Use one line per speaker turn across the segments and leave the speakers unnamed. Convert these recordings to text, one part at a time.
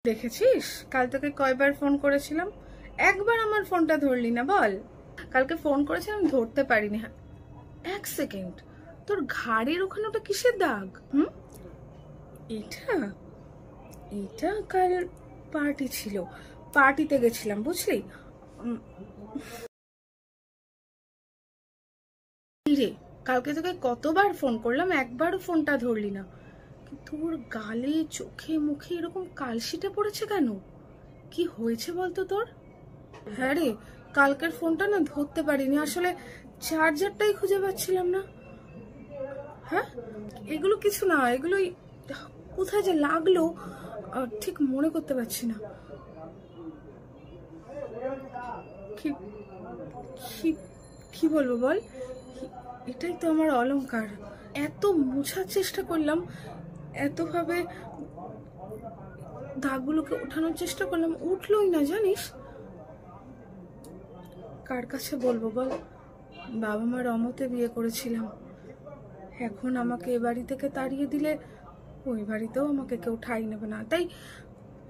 দেখেছিস কাল তোকে কয়বার ফোন করেছিলাম, একবার আমার ফোনটা ধরলি না বল। কালকে ফোন করেছিলাম ধরতে পারিনি। এক সেকেন্ড, তোর ঘাড়ের ওখানে ওটা কিসের দাগ? এটা এটা কাল পার্টি ছিল, পার্টিতে গেছিলাম বুঝলি। রে কালকে তোকে কতবার ফোন করলাম, একবারও ফোনটা ধরলি না। তোর গালে চোখে মুখে এরকম কালশিটে পড়েছে কেন? কি হয়েছে বলতো তোর? হ্যাঁ রে, কালকের ফোনটা না ধরতে পারিনি, আসলে চার্জারটাই খুঁজে পাচ্ছিলাম না। হ্যাঁ, এগুলো কিছু না, এগুলোই কোথায় যে লাগলো ঠিক মনে করতে পারছি না। কি কি কি বলবো বল, এটাই তো আমার অলংকার। এত মোছার চেষ্টা করলাম, এতভাবে দাগগুলোকে ওঠানোর চেষ্টা করলাম, উঠলোই না জানিস। কার কাছে বলবো বল, বাবা মার অমতে বিয়ে করেছিলাম, এখন আমাকে এ বাড়ি থেকে তাড়িয়ে দিলে ওই বাড়িতেও আমাকে কেউ ঠাঁই নেবে না। তাই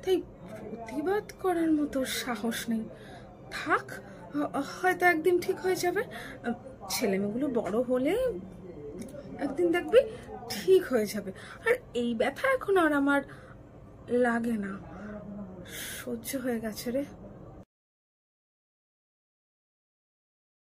তাই প্রতিবাদ করার মতো সাহস নেই। থাক, হয়তো একদিন ঠিক হয়ে যাবে। ছেলেমেয়েগুলো বড় হলে একদিন দেখবি ঠিক হয়ে যাবে। আর এই ব্যথা এখন আর আমার লাগে না, সহ্য হয়ে গেছে রে।